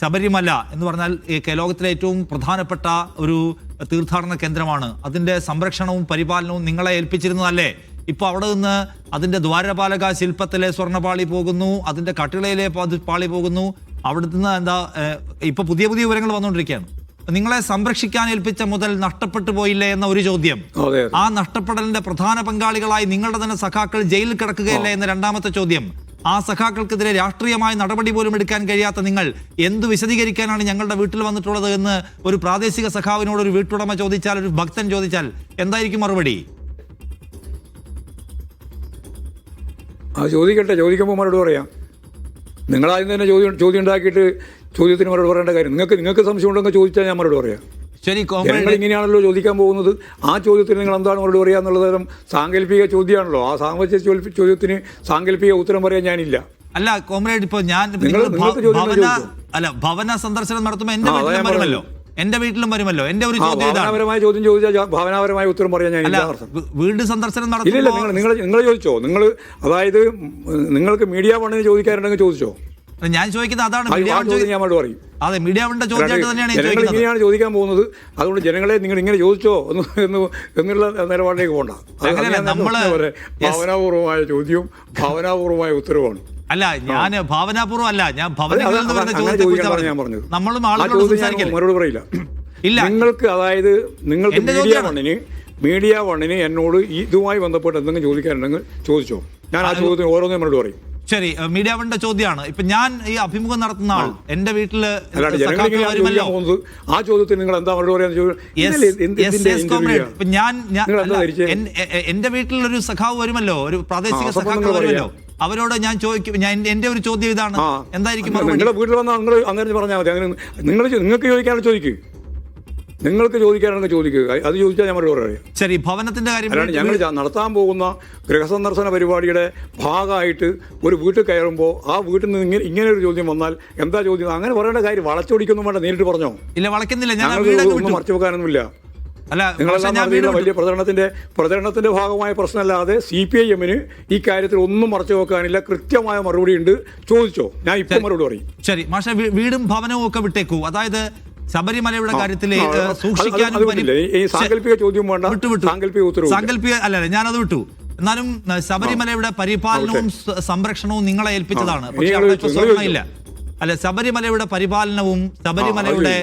ശബരിമല എന്ന് പറഞ്ഞാൽ ലോകത്തിലെ ഏറ്റവും പ്രധാനപ്പെട്ട ഒരു തീർത്ഥാടന കേന്ദ്രമാണ്. അതിന്റെ സംരക്ഷണവും പരിപാലനവും നിങ്ങളെ ഏൽപ്പിച്ചിരുന്നതല്ലേ? ഇപ്പൊ അവിടെ നിന്ന് അതിന്റെ ദ്വാരപാലക ശില്പത്തിലെ സ്വർണ്ണപാളി പോകുന്നു, അതിന്റെ കട്ടിളയിലെ പാളി പോകുന്നു. അവിടെ നിന്ന് എന്താ ഇപ്പൊ പുതിയ പുതിയ വിവരങ്ങൾ വന്നുകൊണ്ടിരിക്കുകയാണ്. നിങ്ങളെ സംരക്ഷിക്കാൻ ഏൽപ്പിച്ച മുതൽ നഷ്ടപ്പെട്ടു പോയില്ലേ എന്ന ഒരു ചോദ്യം. ആ നഷ്ടപ്പെടലിന്റെ പ്രധാന പങ്കാളികളായി നിങ്ങളുടെ തന്നെ സഖാക്കൾ ജയിലിൽ കിടക്കുകയല്ലേ എന്ന രണ്ടാമത്തെ ചോദ്യം. ആ സഖാക്കൾക്കെതിരെ രാഷ്ട്രീയമായ നടപടി പോലും എടുക്കാൻ കഴിയാത്ത നിങ്ങൾ എന്ത് വിശദീകരിക്കാനാണ് ഞങ്ങളുടെ വീട്ടിൽ വന്നിട്ടുള്ളത് എന്ന് ഒരു പ്രാദേശിക സഖാവിനോട് ഒരു വീട്ടുടമ ചോദിച്ചാൽ, ഒരു ഭക്തൻ ചോദിച്ചാൽ എന്തായിരിക്കും മറുപടി? ചോദിക്കട്ടെ, ചോദിക്കുമ്പോൾ മറുപടി പറയാം. നിങ്ങളാദ്യം തന്നെ ചോദ്യം ഉണ്ടാക്കിയിട്ട് ചോദ്യത്തിന് മറുപടി പറയേണ്ട കാര്യം. നിങ്ങൾക്ക് സംശയം ഉണ്ടെങ്കിൽ ചോദിച്ചാൽ ഞാൻ മറുപടി പറയാം. ശരി, നിങ്ങൾ ഇങ്ങനെയാണല്ലോ ചോദിക്കാൻ പോകുന്നത്. ആ ചോദ്യത്തിന് നിങ്ങൾ എന്താണ് മറുപടി പറയുക എന്നുള്ളത് തരം സാങ്കല്പിക ചോദ്യമാണല്ലോ. ആ സാങ്കല്പിക ചോദ്യത്തിന് സാങ്കല്പിക ഉത്തരം പറയാൻ ഞാനില്ല. അല്ല കോമ്രേഡ്, ഇപ്പൊ ഞാൻ ഭവന സന്ദർശനം നടത്തുമ്പോൾ എന്റെ വീട്ടിലും വരുമല്ലോ, എന്റെ വീട്ടിലും വരുമല്ലോ. എന്റെ ഒരു ഭാവനാപരമായ ചോദ്യം ചോദിച്ചാൽ ഭാവനാപരമായ ഉത്തരം പറയാൻ ഞാൻ വീട് സന്ദർശനം നടത്തില്ല. നിങ്ങൾ ചോദിച്ചോ? അതായത് നിങ്ങൾക്ക് മീഡിയ വണ്ണിന് ചോദിക്കാറുണ്ടെങ്കിൽ ചോദിച്ചോ? ഞാൻ ചോദിക്കുന്നത് അതാണ്. ഞാൻ മറുപടി പറയും. അതെ, മീഡിയ വണ്ണിന്റെ ചോദ്യമായിട്ട് തന്നെയാണ് ഇങ്ങനെയാണ് ചോദിക്കാൻ പോകുന്നത്. അതുകൊണ്ട് ജനങ്ങളെ നിങ്ങൾ ഇങ്ങനെ ചോദിച്ചോ എന്നുള്ള നിലപാടിലേക്ക് പോകണ്ട. ഭാവനാപൂർവമായ ചോദ്യവും ഭാവനാപൂർവമായ ഉത്തരവാണ്. അല്ല, ഞാൻ ഭാവനാപൂർവ്വം അല്ല, ഞാൻ മറുപടി പറയില്ല. നിങ്ങൾക്ക് അതായത് നിങ്ങൾക്ക് മീഡിയ വണ്ണിന് എന്നോട് ഇതുമായി ബന്ധപ്പെട്ട് എന്തെങ്കിലും ചോദിക്കാനുണ്ടെങ്കിൽ ചോദിച്ചോ. ഞാൻ ആ ചോദ്യത്തിന് ഓരോന്നേ മറുപടി പറയും. ശരി, മീഡിയ വണ്ണിന്റെ ചോദ്യമാണ്. ഇപ്പൊ ഞാൻ ഈ അഭിമുഖം നടത്തുന്ന ആൾ എന്റെ വീട്ടില് ആ ചോദ്യത്തിന് നിങ്ങൾ എന്താ മറുപടി പറയാൻ? എന്റെ വീട്ടിലൊരു സഖാവ് വരുമല്ലോ, ഒരു പ്രാദേശിക സഖാക്കൾ വരുമല്ലോ, അവരോട് ഞാൻ ചോദിക്കും. എന്റെ ഒരു ചോദ്യം ഇതാണ്, എന്തായിരിക്കും നിങ്ങളുടെ വീട്ടിൽ വന്നാൽ നിങ്ങൾ അങ്ങനെ പറഞ്ഞാൽ മതി. അങ്ങനെ നിങ്ങൾക്ക് ചോദിക്കാനുള്ള ചോദിക്കുക, നിങ്ങൾക്ക് ചോദിക്കാനാണെങ്കിൽ ചോദിക്കുക. അത് ചോദിച്ചാൽ ഞാൻ മറുപടി പറയാം. ശരി, ഭവനത്തിന്റെ കാര്യം ഞങ്ങൾ നടത്താൻ പോകുന്ന ഗൃഹസന്ദർശന പരിപാടിയുടെ ഭാഗമായിട്ട് ഒരു വീട്ടിൽ കയറുമ്പോൾ ആ വീട്ടിൽ നിന്ന് ഇങ്ങനെ ഒരു ചോദ്യം വന്നാൽ എന്താ ചോദ്യം? അങ്ങനെ പറയേണ്ട കാര്യം വളച്ചൊടിക്കൊന്നും വേണ്ട, നേരിട്ട് പറഞ്ഞോ. ഇല്ല, വളയ്ക്കുന്നില്ല, ഞാൻ ഒന്നും മറച്ചു വെക്കാനൊന്നുമില്ല. നിങ്ങളെല്ലാം വലിയ പ്രചരണത്തിന്റെ ഭാഗമായ പ്രശ്നമല്ലാതെ CPIM-ന് ഈ കാര്യത്തിൽ ഒന്നും മറച്ചു വെക്കാനില്ല. കൃത്യമായ മറുപടി ഉണ്ട്, ചോദിച്ചോ. ഞാൻ ഇപ്പൊ മറുപടി പറയും. ശരി മാഷെ, വീടും ഭവനവും ഒക്കെ വിട്ടേക്കൂ. അതായത് ശബരിമലയുടെ കാര്യത്തില് സൂക്ഷിക്കാൻ സാങ്കല്പിക ചോദ്യം വേണ്ട, സാങ്കല്പിക ഉത്തരവ്. സാങ്കല്പിക അല്ല, ഞാനത് വിട്ടു. എന്നാലും ശബരിമലയുടെ പരിപാലനവും സംരക്ഷണവും നിങ്ങളെ ഏൽപ്പിച്ചതാണ്. പക്ഷെ അവിടെ സ്വർണ്ണയില്ല. അല്ല, ശബരിമലയുടെ പരിപാലനവും ശബരിമലയുടെ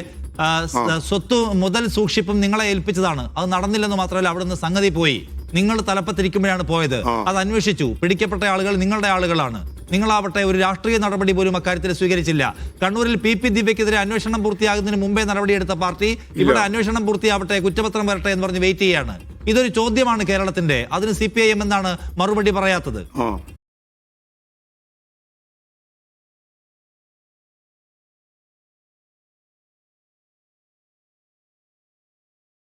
സ്വത്ത് മുതൽ സൂക്ഷിപ്പും നിങ്ങളെ ഏൽപ്പിച്ചതാണ്. അത് നടന്നില്ലെന്ന് മാത്രമല്ല, അവിടെ നിന്ന് സംഗതി പോയി. നിങ്ങൾ തലപ്പത്തിരിക്കുമ്പോഴാണ് പോയത്. അത് അന്വേഷിച്ചു. പിടിക്കപ്പെട്ട ആളുകൾ നിങ്ങളുടെ ആളുകളാണ്. നിങ്ങളാവട്ടെ ഒരു രാഷ്ട്രീയ നടപടി പോലും അക്കാര്യത്തിൽ സ്വീകരിച്ചില്ല. കണ്ണൂരിൽ PP ദിവ്യക്കെതിരെ അന്വേഷണം പൂർത്തിയാകുന്നതിന് മുമ്പേ നടപടിയെടുത്ത പാർട്ടി ഇവിടെ അന്വേഷണം പൂർത്തിയാവട്ടെ, കുറ്റപത്രം വരട്ടെ എന്ന് പറഞ്ഞ് വെയിറ്റ് ചെയ്യാണ്. ഇതൊരു ചോദ്യമാണ് കേരളത്തിന്റെ. അതിന് CPIM എന്താണ് മറുപടി പറയാത്തത്?